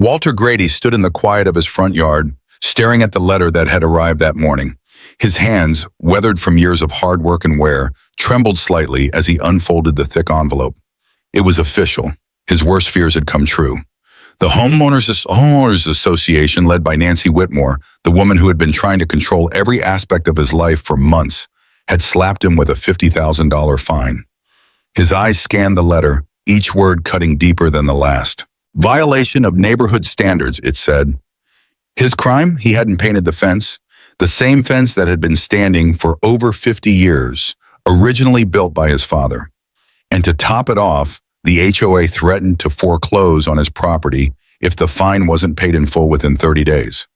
Walter Grady stood in the quiet of his front yard, staring at the letter that had arrived that morning. His hands, weathered from years of hard work and wear, trembled slightly as he unfolded the thick envelope. It was official. His worst fears had come true. The Homeowners Association, led by Nancy Whitmore, the woman who had been trying to control every aspect of his life for months, had slapped him with a $50,000 fine. His eyes scanned the letter, each word cutting deeper than the last. Violation of neighborhood standards, it said. His crime? He hadn't painted the fence. The same fence that had been standing for over 50 years, originally built by his father. And to top it off, the HOA threatened to foreclose on his property if the fine wasn't paid in full within 30 days.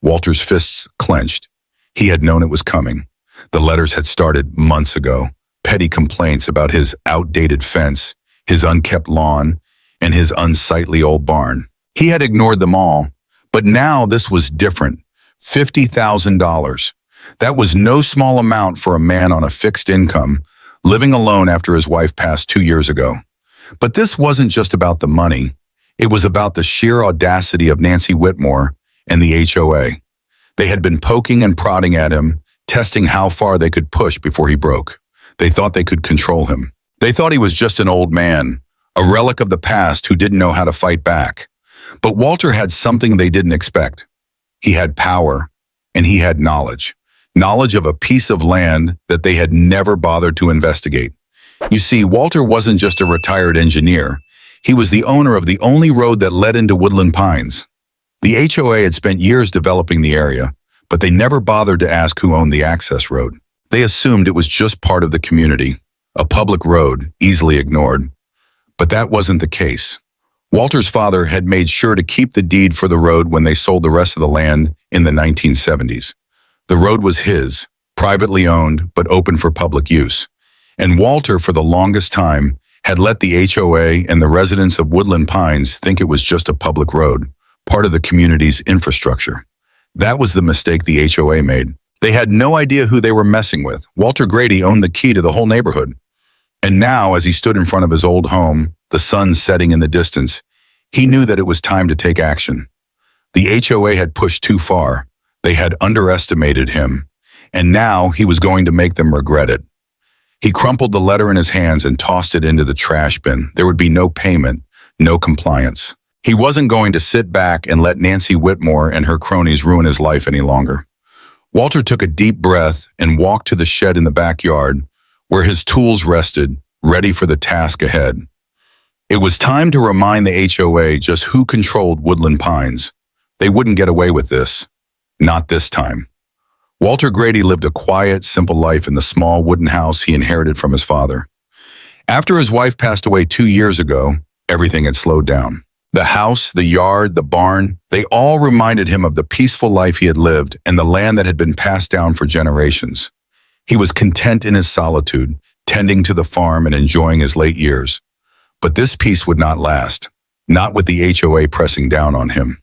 Walter's fists clenched. He had known it was coming. The letters had started months ago. Petty complaints about his outdated fence, his unkept lawn, and his unsightly old barn. He had ignored them all, but now this was different. $50,000. That was no small amount for a man on a fixed income, living alone after his wife passed 2 years ago. But this wasn't just about the money. It was about the sheer audacity of Nancy Whitmore and the HOA. They had been poking and prodding at him, testing how far they could push before he broke. They thought they could control him. They thought he was just an old man, a relic of the past who didn't know how to fight back. But Walter had something they didn't expect. He had power, and he had knowledge. Knowledge of a piece of land that they had never bothered to investigate. You see, Walter wasn't just a retired engineer. He was the owner of the only road that led into Woodland Pines. The HOA had spent years developing the area, but they never bothered to ask who owned the access road. They assumed it was just part of the community, a public road, easily ignored. But that wasn't the case. Walter's father had made sure to keep the deed for the road when they sold the rest of the land in the 1970s. The road was his, privately owned, but open for public use. And Walter, for the longest time, had let the HOA and the residents of Woodland Pines think it was just a public road, part of the community's infrastructure. That was the mistake the HOA made. They had no idea who they were messing with. Walter Grady owned the key to the whole neighborhood. And now, as he stood in front of his old home, the sun setting in the distance, he knew that it was time to take action. The HOA had pushed too far. They had underestimated him. And now he was going to make them regret it. He crumpled the letter in his hands and tossed it into the trash bin. There would be no payment, no compliance. He wasn't going to sit back and let Nancy Whitmore and her cronies ruin his life any longer. Walter took a deep breath and walked to the shed in the backyard, where his tools rested, ready for the task ahead. It was time to remind the HOA just who controlled Woodland Pines. They wouldn't get away with this. Not this time. Walter Grady lived a quiet, simple life in the small wooden house he inherited from his father. After his wife passed away 2 years ago, everything had slowed down. The house, the yard, the barn, they all reminded him of the peaceful life he had lived and the land that had been passed down for generations. He was content in his solitude, tending to the farm and enjoying his late years. But this peace would not last, not with the HOA pressing down on him.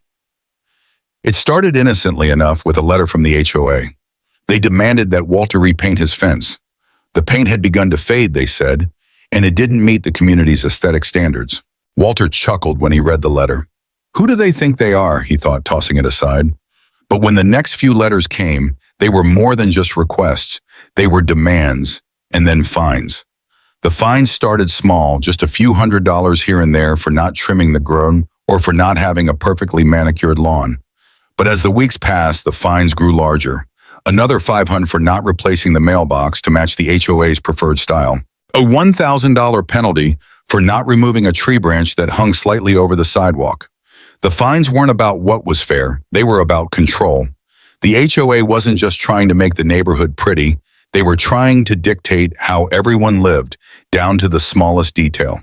It started innocently enough with a letter from the HOA. They demanded that Walter repaint his fence. The paint had begun to fade, they said, and it didn't meet the community's aesthetic standards. Walter chuckled when he read the letter. Who do they think they are, he thought, tossing it aside. But when the next few letters came, they were more than just requests. They were demands, and then fines. The fines started small, just a few $100s here and there for not trimming the grown or for not having a perfectly manicured lawn. But as the weeks passed, the fines grew larger. Another $500 for not replacing the mailbox to match the HOA's preferred style. A $1,000 penalty for not removing a tree branch that hung slightly over the sidewalk. The fines weren't about what was fair, they were about control. The HOA wasn't just trying to make the neighborhood pretty, they were trying to dictate how everyone lived, down to the smallest detail.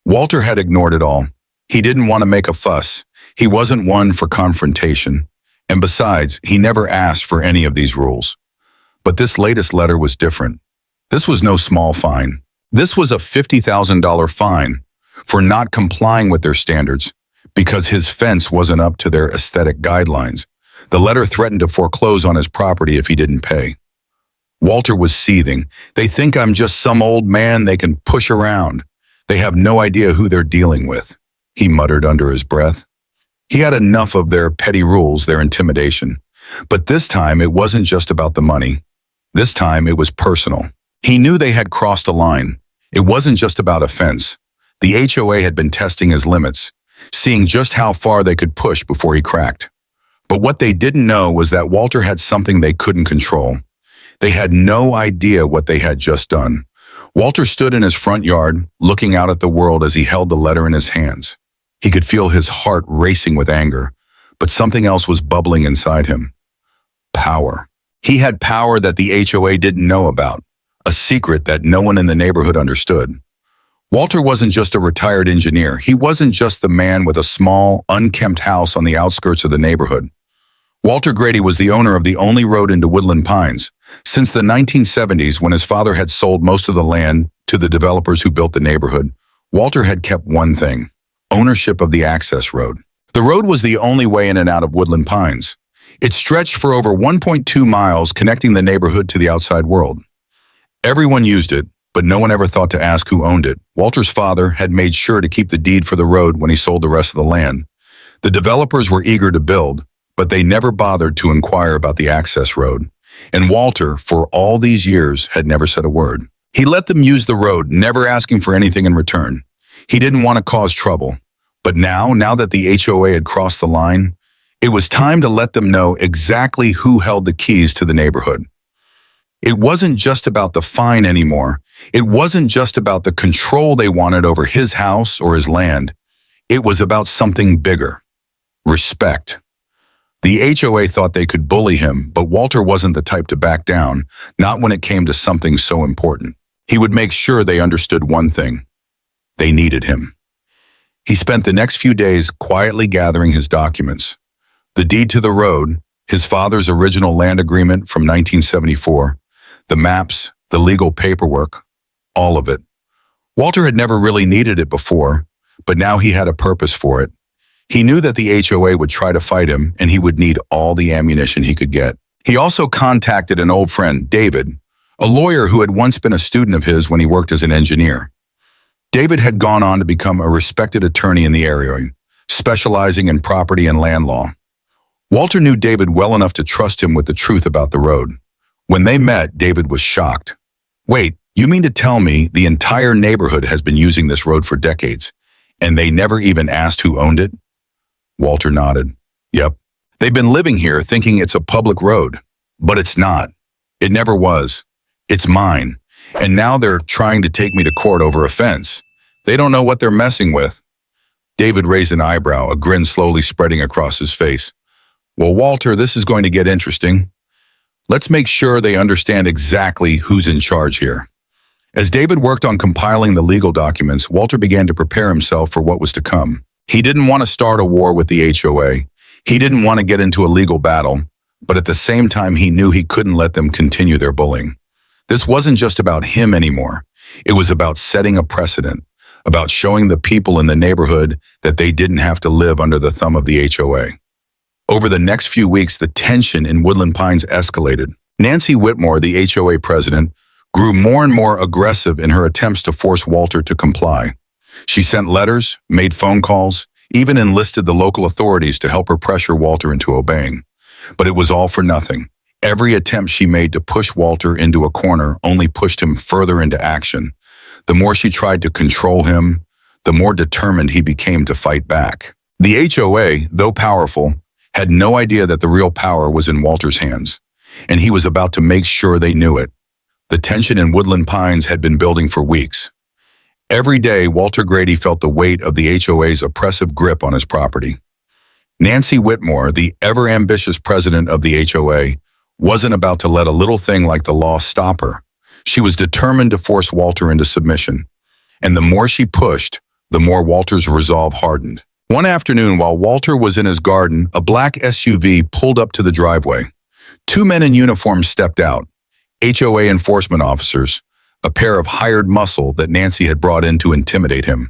Walter had ignored it all. He didn't want to make a fuss. He wasn't one for confrontation. And besides, he never asked for any of these rules. But this latest letter was different. This was no small fine. This was a $50,000 fine for not complying with their standards because his fence wasn't up to their aesthetic guidelines. The letter threatened to foreclose on his property if he didn't pay. Walter was seething. They think I'm just some old man they can push around. They have no idea who they're dealing with, he muttered under his breath. He had enough of their petty rules, their intimidation. But this time, it wasn't just about the money. This time, it was personal. He knew they had crossed a line. It wasn't just about offense. The HOA had been testing his limits, seeing just how far they could push before he cracked. But what they didn't know was that Walter had something they couldn't control. They had no idea what they had just done. Walter stood in his front yard, looking out at the world as he held the letter in his hands. He could feel his heart racing with anger, but something else was bubbling inside him. Power. He had power that the HOA didn't know about, a secret that no one in the neighborhood understood. Walter wasn't just a retired engineer. He wasn't just the man with a small, unkempt house on the outskirts of the neighborhood. Walter Grady was the owner of the only road into Woodland Pines. Since the 1970s, when his father had sold most of the land to the developers who built the neighborhood, Walter had kept one thing: ownership of the access road. The road was the only way in and out of Woodland Pines. It stretched for over 1.2 miles, connecting the neighborhood to the outside world. Everyone used it, but no one ever thought to ask who owned it. Walter's father had made sure to keep the deed for the road when he sold the rest of the land. The developers were eager to build, but they never bothered to inquire about the access road. And Walter, for all these years, had never said a word. He let them use the road, never asking for anything in return. He didn't want to cause trouble. But now that the HOA had crossed the line, it was time to let them know exactly who held the keys to the neighborhood. It wasn't just about the fine anymore. It wasn't just about the control they wanted over his house or his land. It was about something bigger: respect. The HOA thought they could bully him, but Walter wasn't the type to back down, not when it came to something so important. He would make sure they understood one thing: they needed him. He spent the next few days quietly gathering his documents. The deed to the road, his father's original land agreement from 1974, the maps, the legal paperwork, all of it. Walter had never really needed it before, but now he had a purpose for it. He knew that the HOA would try to fight him, and he would need all the ammunition he could get. He also contacted an old friend, David, a lawyer who had once been a student of his when he worked as an engineer. David had gone on to become a respected attorney in the area, specializing in property and land law. Walter knew David well enough to trust him with the truth about the road. When they met, David was shocked. "Wait, you mean to tell me the entire neighborhood has been using this road for decades, and they never even asked who owned it?" Walter nodded. "Yep. They've been living here thinking it's a public road, but it's not. It never was. It's mine. And now they're trying to take me to court over a fence. They don't know what they're messing with." David raised an eyebrow, a grin slowly spreading across his face. "Well, Walter, this is going to get interesting. Let's make sure they understand exactly who's in charge here." As David worked on compiling the legal documents, Walter began to prepare himself for what was to come. He didn't want to start a war with the HOA. He didn't want to get into a legal battle, but at the same time, he knew he couldn't let them continue their bullying. This wasn't just about him anymore. It was about setting a precedent, about showing the people in the neighborhood that they didn't have to live under the thumb of the HOA. Over the next few weeks, the tension in Woodland Pines escalated. Nancy Whitmore, the HOA president, grew more and more aggressive in her attempts to force Walter to comply. She sent letters, made phone calls, even enlisted the local authorities to help her pressure Walter into obeying. But it was all for nothing. Every attempt she made to push Walter into a corner only pushed him further into action. The more she tried to control him, the more determined he became to fight back. The HOA, though powerful, had no idea that the real power was in Walter's hands, and he was about to make sure they knew it. The tension in Woodland Pines had been building for weeks. Every day, Walter Grady felt the weight of the HOA's oppressive grip on his property. Nancy Whitmore, the ever-ambitious president of the HOA, wasn't about to let a little thing like the law stop her. She was determined to force Walter into submission. And the more she pushed, the more Walter's resolve hardened. One afternoon, while Walter was in his garden, a black SUV pulled up to the driveway. Two men in uniform stepped out, HOA enforcement officers, a pair of hired muscle that Nancy had brought in to intimidate him.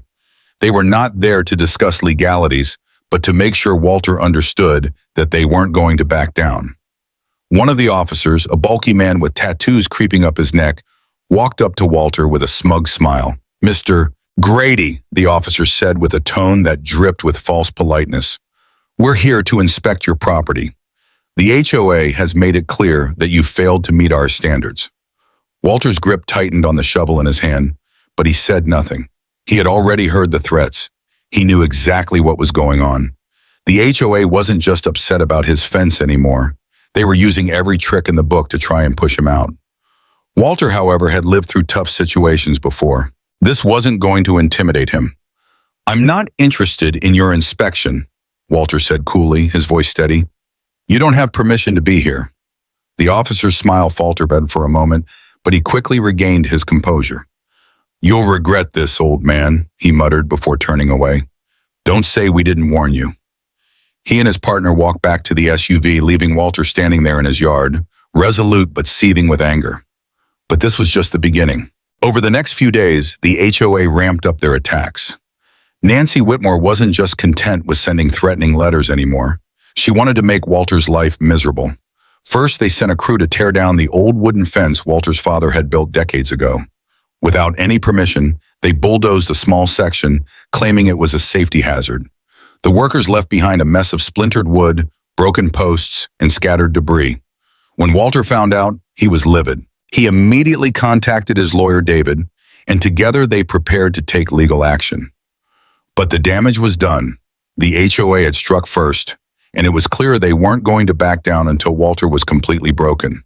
They were not there to discuss legalities, but to make sure Walter understood that they weren't going to back down. One of the officers, a bulky man with tattoos creeping up his neck, walked up to Walter with a smug smile. "Mr. Grady," the officer said with a tone that dripped with false politeness. "We're here to inspect your property. The HOA has made it clear that you failed to meet our standards." Walter's grip tightened on the shovel in his hand, but he said nothing. He had already heard the threats. He knew exactly what was going on. The HOA wasn't just upset about his fence anymore. They were using every trick in the book to try and push him out. Walter, however, had lived through tough situations before. This wasn't going to intimidate him. "I'm not interested in your inspection," Walter said coolly, his voice steady. "You don't have permission to be here." The officer's smile faltered for a moment, but he quickly regained his composure. "You'll regret this, old man," he muttered before turning away. "Don't say we didn't warn you." He and his partner walked back to the SUV, leaving Walter standing there in his yard, resolute but seething with anger. But this was just the beginning. Over the next few days, the HOA ramped up their attacks. Nancy Whitmore wasn't just content with sending threatening letters anymore. She wanted to make Walter's life miserable. First, they sent a crew to tear down the old wooden fence Walter's father had built decades ago. Without any permission, they bulldozed a small section, claiming it was a safety hazard. The workers left behind a mess of splintered wood, broken posts, and scattered debris. When Walter found out, he was livid. He immediately contacted his lawyer, David, and together they prepared to take legal action. But the damage was done. The HOA had struck first, and it was clear they weren't going to back down until Walter was completely broken.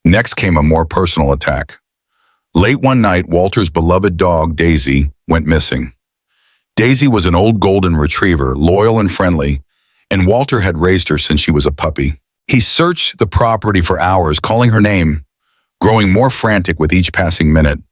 Next came a more personal attack. Late one night, Walter's beloved dog, Daisy, went missing. Daisy was an old golden retriever, loyal and friendly, and Walter had raised her since she was a puppy. He searched the property for hours, calling her name, growing more frantic with each passing minute.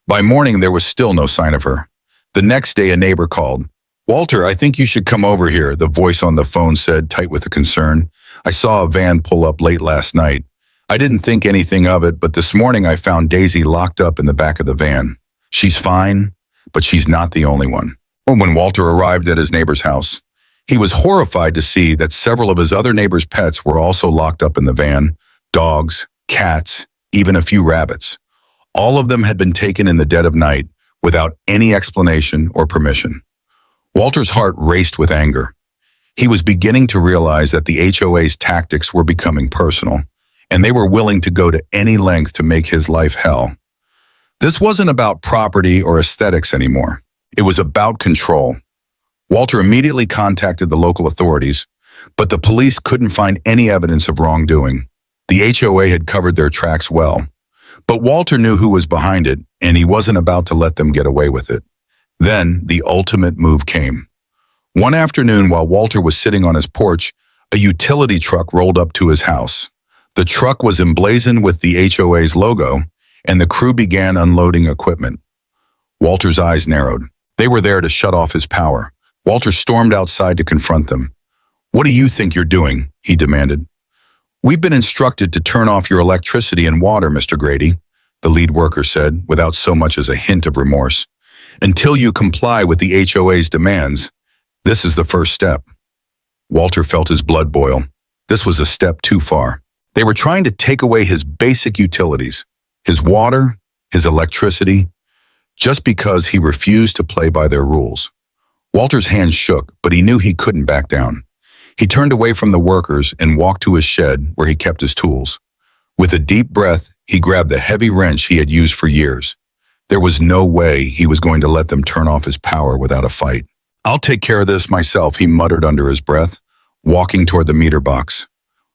By morning, there was still no sign of her. The next day, a neighbor called. "Walter, I think you should come over here," the voice on the phone said, tight with concern. "I saw a van pull up late last night. I didn't think anything of it, but this morning I found Daisy locked up in the back of the van. She's fine, but she's not the only one." When Walter arrived at his neighbor's house, he was horrified to see that several of his other neighbors' pets were also locked up in the van: dogs, cats, even a few rabbits. All of them had been taken in the dead of night without any explanation or permission. Walter's heart raced with anger. He was beginning to realize that the HOA's tactics were becoming personal, and they were willing to go to any length to make his life hell. This wasn't about property or aesthetics anymore. It was about control. Walter immediately contacted the local authorities, but the police couldn't find any evidence of wrongdoing. The HOA had covered their tracks well, but Walter knew who was behind it, and he wasn't about to let them get away with it. Then the ultimate move came. One afternoon, while Walter was sitting on his porch, a utility truck rolled up to his house. The truck was emblazoned with the HOA's logo, and the crew began unloading equipment. Walter's eyes narrowed. They were there to shut off his power. Walter stormed outside to confront them. "What do you think you're doing?" he demanded. "We've been instructed to turn off your electricity and water, Mr. Grady," the lead worker said, without so much as a hint of remorse. "Until you comply with the HOA's demands. This is the first step." Walter felt his blood boil. This was a step too far. They were trying to take away his basic utilities, his water, his electricity, just because he refused to play by their rules. Walter's hands shook, but he knew he couldn't back down. He turned away from the workers and walked to his shed where he kept his tools. With a deep breath, he grabbed the heavy wrench he had used for years. There was no way he was going to let them turn off his power without a fight. "I'll take care of this myself," he muttered under his breath, walking toward the meter box.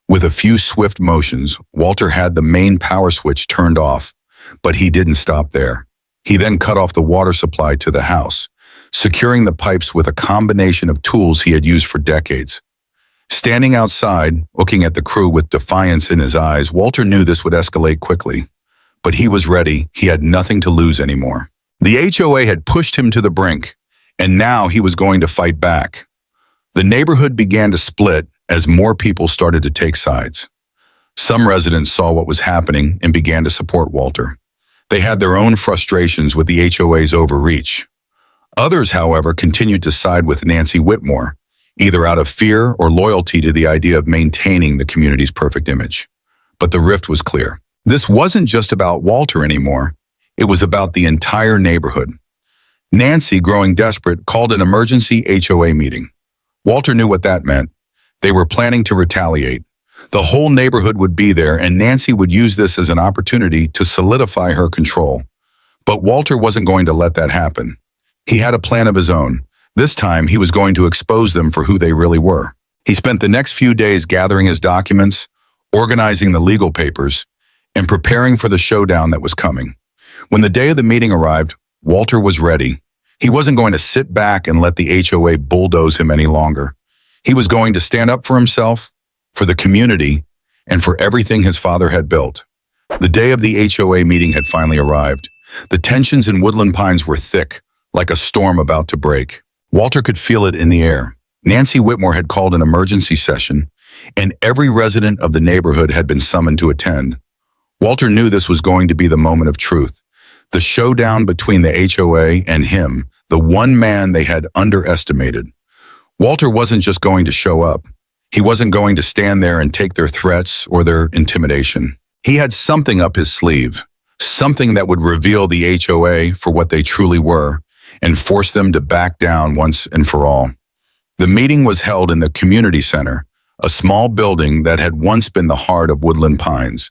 With a few swift motions, Walter had the main power switch turned off, but he didn't stop there. He then cut off the water supply to the house, securing the pipes with a combination of tools he had used for decades. Standing outside, looking at the crew with defiance in his eyes, Walter knew this would escalate quickly. But he was ready. He had nothing to lose anymore. The HOA had pushed him to the brink, and now he was going to fight back. The neighborhood began to split as more people started to take sides. Some residents saw what was happening and began to support Walter. They had their own frustrations with the HOA's overreach. Others, however, continued to side with Nancy Whitmore, either out of fear or loyalty to the idea of maintaining the community's perfect image. But the rift was clear. This wasn't just about Walter anymore. It was about the entire neighborhood. Nancy, growing desperate, called an emergency HOA meeting. Walter knew what that meant. They were planning to retaliate. The whole neighborhood would be there, and Nancy would use this as an opportunity to solidify her control. But Walter wasn't going to let that happen. He had a plan of his own. This time, he was going to expose them for who they really were. He spent the next few days gathering his documents, organizing the legal papers, and preparing for the showdown that was coming. When the day of the meeting arrived, Walter was ready. He wasn't going to sit back and let the HOA bulldoze him any longer. He was going to stand up for himself, for the community, and for everything his father had built. The day of the HOA meeting had finally arrived. The tensions in Woodland Pines were thick, like a storm about to break. Walter could feel it in the air. Nancy Whitmore had called an emergency session, and every resident of the neighborhood had been summoned to attend. Walter knew this was going to be the moment of truth. The showdown between the HOA and him, the one man they had underestimated. Walter wasn't just going to show up. He wasn't going to stand there and take their threats or their intimidation. He had something up his sleeve, something that would reveal the HOA for what they truly were and force them to back down once and for all. The meeting was held in the community center, a small building that had once been the heart of Woodland Pines.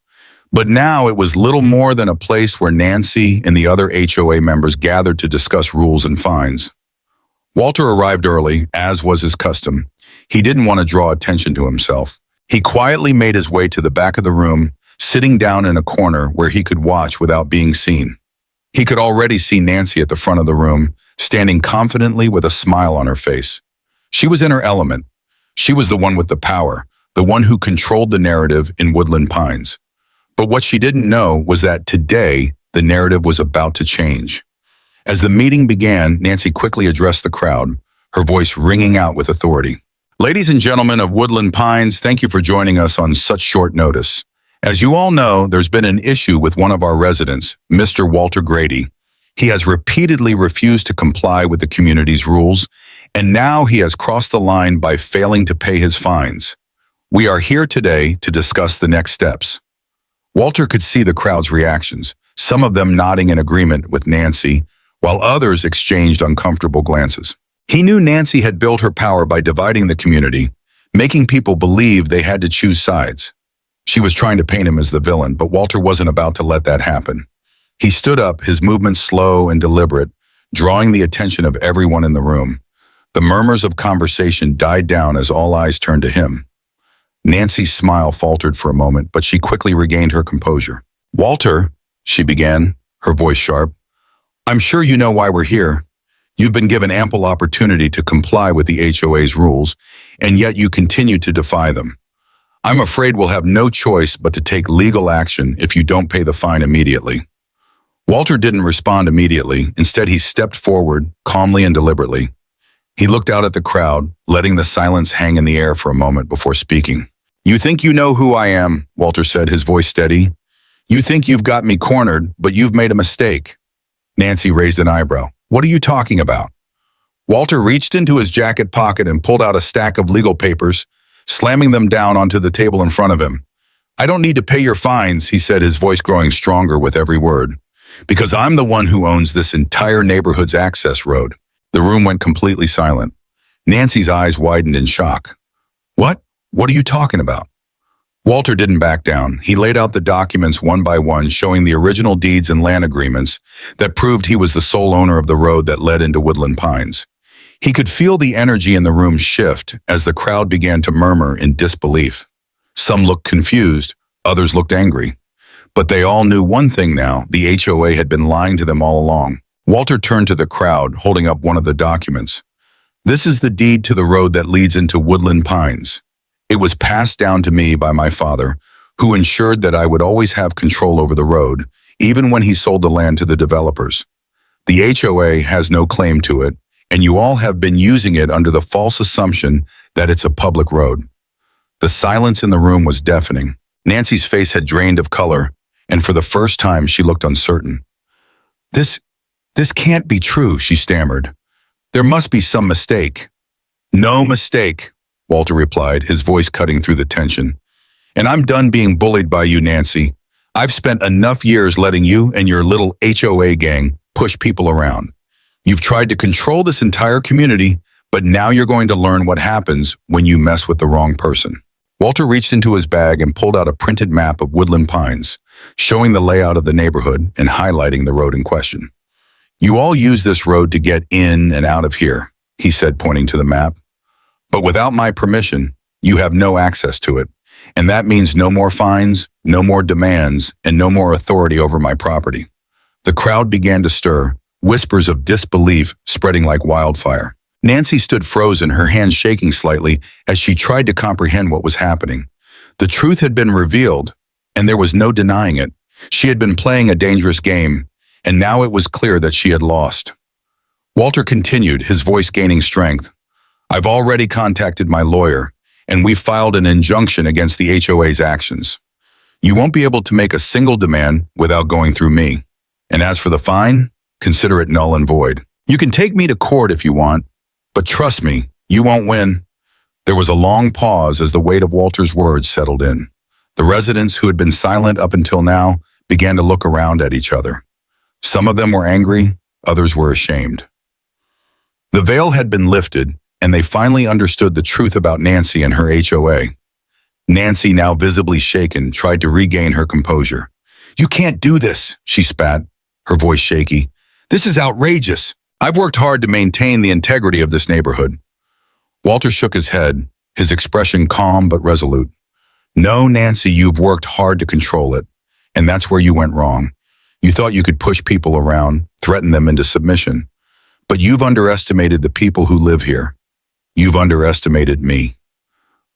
But now it was little more than a place where Nancy and the other HOA members gathered to discuss rules and fines. Walter arrived early, as was his custom. He didn't want to draw attention to himself. He quietly made his way to the back of the room, sitting down in a corner where he could watch without being seen. He could already see Nancy at the front of the room, standing confidently with a smile on her face. She was in her element. She was the one with the power, the one who controlled the narrative in Woodland Pines. But what she didn't know was that today, the narrative was about to change. As the meeting began, Nancy quickly addressed the crowd, her voice ringing out with authority. Ladies and gentlemen of Woodland Pines, thank you for joining us on such short notice. As you all know, there's been an issue with one of our residents, Mr. Walter Grady. He has repeatedly refused to comply with the community's rules, and now he has crossed the line by failing to pay his fines. We are here today to discuss the next steps. Walter could see the crowd's reactions, some of them nodding in agreement with Nancy, while others exchanged uncomfortable glances. He knew Nancy had built her power by dividing the community, making people believe they had to choose sides. She was trying to paint him as the villain, but Walter wasn't about to let that happen. He stood up, his movements slow and deliberate, drawing the attention of everyone in the room. The murmurs of conversation died down as all eyes turned to him. Nancy's smile faltered for a moment, but she quickly regained her composure. "Walter," she began, her voice sharp, "I'm sure you know why we're here. You've been given ample opportunity to comply with the HOA's rules, and yet you continue to defy them. I'm afraid we'll have no choice but to take legal action if you don't pay the fine immediately." Walter didn't respond immediately. Instead, he stepped forward, calmly and deliberately. He looked out at the crowd, letting the silence hang in the air for a moment before speaking. "You think you know who I am," Walter said, his voice steady. "You think you've got me cornered, but you've made a mistake." Nancy raised an eyebrow. "What are you talking about?" Walter reached into his jacket pocket and pulled out a stack of legal papers, slamming them down onto the table in front of him. "I don't need to pay your fines," he said, his voice growing stronger with every word, "because I'm the one who owns this entire neighborhood's access road." The room went completely silent. Nancy's eyes widened in shock. "What? What are you talking about?" Walter didn't back down. He laid out the documents one by one, showing the original deeds and land agreements that proved he was the sole owner of the road that led into Woodland Pines. He could feel the energy in the room shift as the crowd began to murmur in disbelief. Some looked confused, others looked angry. But they all knew one thing now: the HOA had been lying to them all along. Walter turned to the crowd, holding up one of the documents. "This is the deed to the road that leads into Woodland Pines. It was passed down to me by my father, who ensured that I would always have control over the road, even when he sold the land to the developers. The HOA has no claim to it, and you all have been using it under the false assumption that it's a public road." The silence in the room was deafening. Nancy's face had drained of color, and for the first time she looked uncertain. This can't be true," she stammered. "There must be some mistake." "No mistake," Walter replied, his voice cutting through the tension. "And I'm done being bullied by you, Nancy. I've spent enough years letting you and your little HOA gang push people around. You've tried to control this entire community, But now you're going to learn what happens when you mess with the wrong person. Walter reached into his bag and pulled out a printed map of Woodland Pines, showing the layout of the neighborhood and highlighting the road in question. You all use this road to get in and out of here, he said, pointing to the map. But without my permission, you have no access to it. And that means no more fines, no more demands, and no more authority over my property. The crowd began to stir, whispers of disbelief spreading like wildfire. Nancy stood frozen, her hands shaking slightly as she tried to comprehend what was happening. The truth had been revealed, and there was no denying it. She had been playing a dangerous game, and now it was clear that she had lost. Walter continued, his voice gaining strength. I've already contacted my lawyer, and we've filed an injunction against the HOA's actions. You won't be able to make a single demand without going through me. And as for the fine, consider it null and void. You can take me to court if you want, but trust me, you won't win. There was a long pause as the weight of Walter's words settled in. The residents who had been silent up until now began to look around at each other. Some of them were angry, others were ashamed. The veil had been lifted, and they finally understood the truth about Nancy and her HOA. Nancy, now visibly shaken, tried to regain her composure. You can't do this, she spat, her voice shaky. This is outrageous. I've worked hard to maintain the integrity of this neighborhood. Walter shook his head, his expression calm but resolute. No, Nancy, you've worked hard to control it, and that's where you went wrong. You thought you could push people around, threaten them into submission, but you've underestimated the people who live here. You've underestimated me.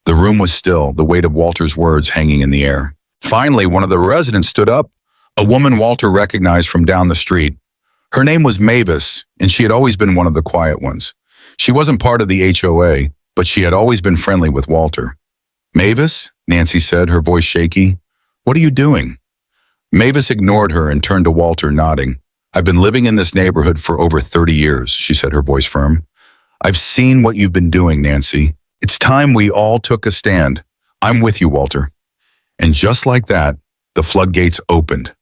The room was still, the weight of Walter's words hanging in the air. Finally, one of the residents stood up, a woman Walter recognized from down the street. Her name was Mavis, and she had always been one of the quiet ones. She wasn't part of the HOA, but she had always been friendly with Walter. Mavis, Nancy said, her voice shaky. What are you doing? Mavis ignored her and turned to Walter, nodding. I've been living in this neighborhood for over 30 years, she said, her voice firm. I've seen what you've been doing, Nancy. It's time we all took a stand. I'm with you, Walter. And just like that, the floodgates opened.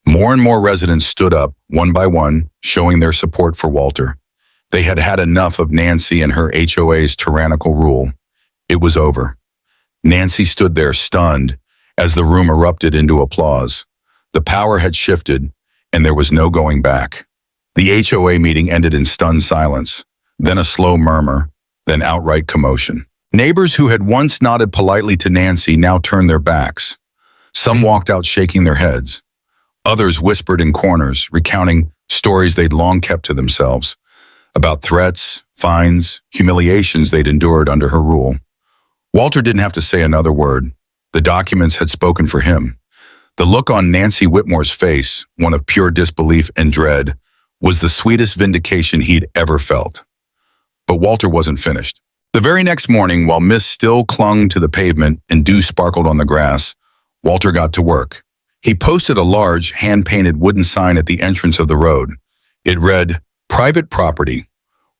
More and more residents stood up, one by one, showing their support for Walter. They had had enough of Nancy and her HOA's tyrannical rule. It was over. Nancy stood there stunned as the room erupted into applause. The power had shifted, and there was no going back. The HOA meeting ended in stunned silence, then a slow murmur, then outright commotion. Neighbors who had once nodded politely to Nancy now turned their backs. Some walked out shaking their heads. Others whispered in corners, recounting stories they'd long kept to themselves, about threats, fines, humiliations they'd endured under her rule. Walter didn't have to say another word. The documents had spoken for him. The look on Nancy Whitmore's face, one of pure disbelief and dread, was the sweetest vindication he'd ever felt. But Walter wasn't finished. The very next morning, while mist still clung to the pavement and dew sparkled on the grass, Walter got to work. He posted a large, hand-painted wooden sign at the entrance of the road. It read, Private property.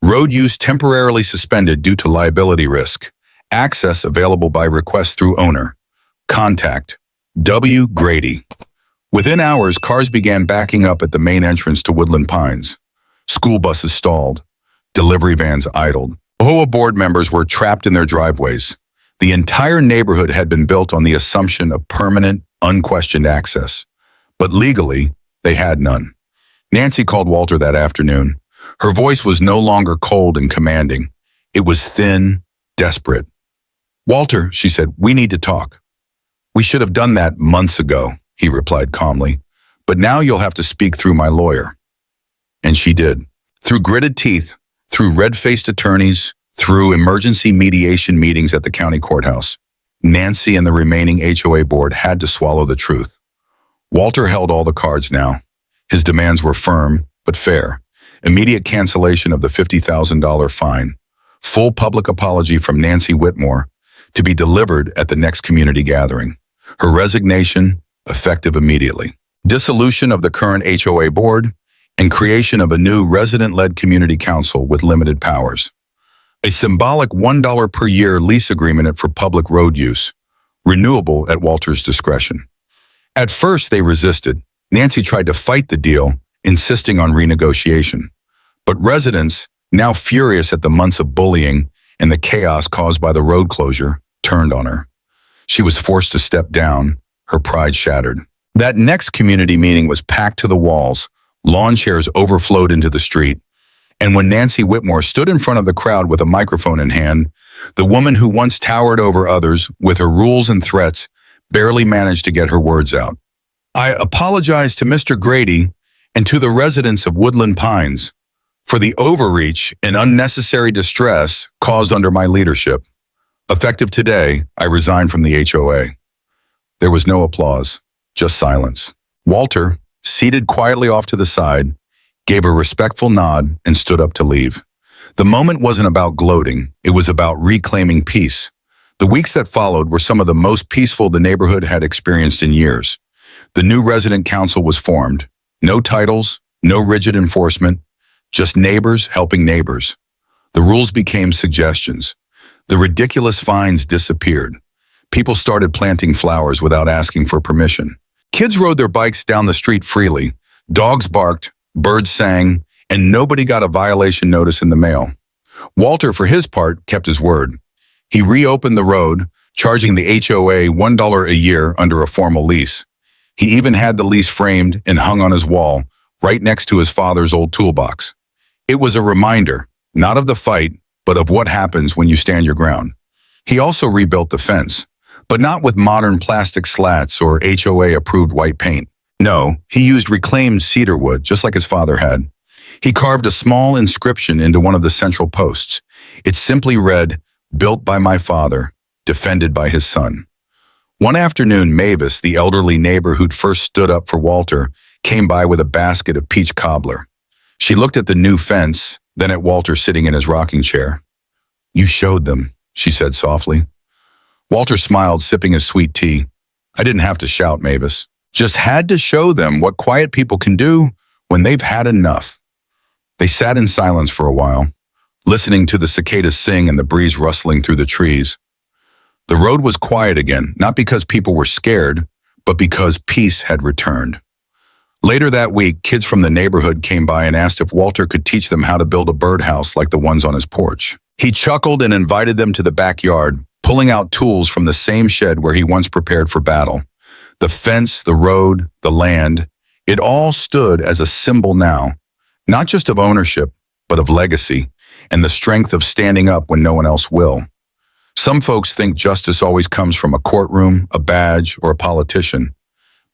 Road use temporarily suspended due to liability risk. Access available by request through owner. Contact W. Grady. Within hours, cars began backing up at the main entrance to Woodland Pines. School buses stalled. Delivery vans idled. Hoa board members were trapped in their driveways. The entire neighborhood had been built on the assumption of permanent, unquestioned access. But legally, they had none. Nancy called Walter that afternoon. Her voice was no longer cold and commanding. It was thin, desperate. Walter, she said, we need to talk. We should have done that months ago, he replied calmly. But now you'll have to speak through my lawyer. And she did. Through gritted teeth, through red-faced attorneys, through emergency mediation meetings at the county courthouse, Nancy and the remaining HOA board had to swallow the truth. Walter held all the cards now. His demands were firm, but fair. Immediate cancellation of the $50,000 fine. Full public apology from Nancy Whitmore to be delivered at the next community gathering. Her resignation, effective immediately. Dissolution of the current HOA board and creation of a new resident-led community council with limited powers. A symbolic $1 per year lease agreement for public road use, renewable at Walter's discretion. At first, they resisted. Nancy tried to fight the deal, insisting on renegotiation. But residents, now furious at the months of bullying and the chaos caused by the road closure, turned on her. She was forced to step down, her pride shattered. That next community meeting was packed to the walls, lawn chairs overflowed into the street, and when Nancy Whitmore stood in front of the crowd with a microphone in hand, the woman who once towered over others with her rules and threats barely managed to get her words out. I apologize to Mr. Grady and to the residents of Woodland Pines for the overreach and unnecessary distress caused under my leadership. Effective today, I resign from the HOA. There was no applause, just silence. Walter, seated quietly off to the side, gave a respectful nod and stood up to leave. The moment wasn't about gloating, it was about reclaiming peace. The weeks that followed were some of the most peaceful the neighborhood had experienced in years. The new resident council was formed. No titles, no rigid enforcement, just neighbors helping neighbors. The rules became suggestions. The ridiculous fines disappeared. People started planting flowers without asking for permission. Kids rode their bikes down the street freely. Dogs barked, birds sang, and nobody got a violation notice in the mail. Walter, for his part, kept his word. He reopened the road, charging the HOA $1 a year under a formal lease. He even had the lease framed and hung on his wall, right next to his father's old toolbox. It was a reminder, not of the fight, but of what happens when you stand your ground. He also rebuilt the fence, but not with modern plastic slats or HOA-approved white paint. No, he used reclaimed cedar wood, just like his father had. He carved a small inscription into one of the central posts. It simply read, "Built by my father, defended by his son." One afternoon, Mavis, the elderly neighbor who'd first stood up for Walter, came by with a basket of peach cobbler. She looked at the new fence, then at Walter sitting in his rocking chair. "You showed them," she said softly. Walter smiled, sipping his sweet tea. "I didn't have to shout, Mavis. Just had to show them what quiet people can do when they've had enough." They sat in silence for a while, listening to the cicadas sing and the breeze rustling through the trees. The road was quiet again, not because people were scared, but because peace had returned. Later that week, kids from the neighborhood came by and asked if Walter could teach them how to build a birdhouse like the ones on his porch. He chuckled and invited them to the backyard, pulling out tools from the same shed where he once prepared for battle. The fence, the road, the land, it all stood as a symbol now, not just of ownership, but of legacy and the strength of standing up when no one else will. Some folks think justice always comes from a courtroom, a badge, or a politician.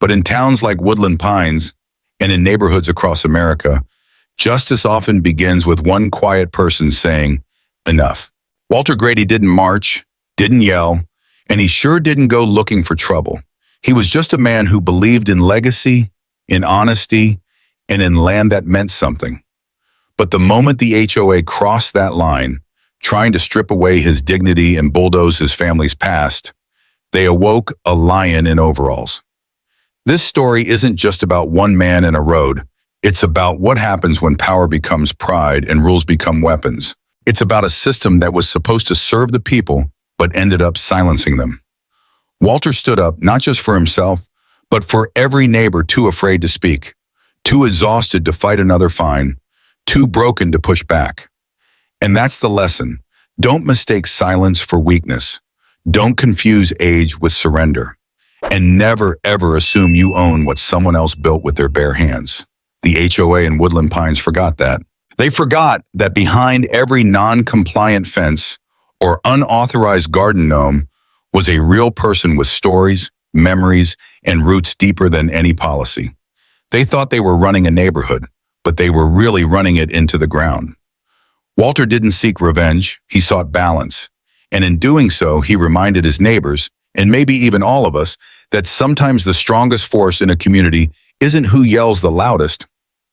But in towns like Woodland Pines and in neighborhoods across America, justice often begins with one quiet person saying, "Enough." Walter Grady didn't march, didn't yell, and he sure didn't go looking for trouble. He was just a man who believed in legacy, in honesty, and in land that meant something. But the moment the HOA crossed that line, trying to strip away his dignity and bulldoze his family's past, they awoke a lion in overalls. This story isn't just about one man and a road. It's about what happens when power becomes pride and rules become weapons. It's about a system that was supposed to serve the people, but ended up silencing them. Walter stood up not just for himself, but for every neighbor too afraid to speak, too exhausted to fight another fine, too broken to push back. And that's the lesson. Don't mistake silence for weakness. Don't confuse age with surrender. And never, ever assume you own what someone else built with their bare hands. The HOA in Woodland Pines forgot that. They forgot that behind every non-compliant fence or unauthorized garden gnome was a real person with stories, memories, and roots deeper than any policy. They thought they were running a neighborhood, but they were really running it into the ground. Walter didn't seek revenge, he sought balance. And in doing so, he reminded his neighbors, and maybe even all of us, that sometimes the strongest force in a community isn't who yells the loudest,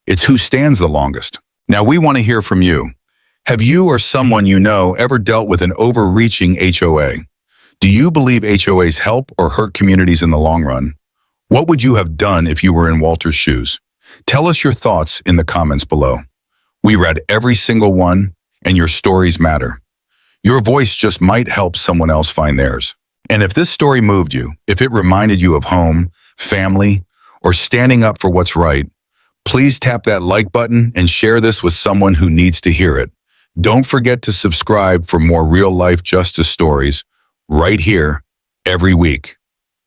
it's who stands the longest. Now we want to hear from you. Have you or someone you know ever dealt with an overreaching HOA? Do you believe HOAs help or hurt communities in the long run? What would you have done if you were in Walter's shoes? Tell us your thoughts in the comments below. We read every single one, and your stories matter. Your voice just might help someone else find theirs. And if this story moved you, if it reminded you of home, family, or standing up for what's right, please tap that like button and share this with someone who needs to hear it. Don't forget to subscribe for more real-life justice stories right here every week.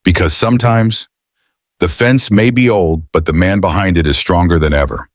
Because sometimes the fence may be old, but the man behind it is stronger than ever.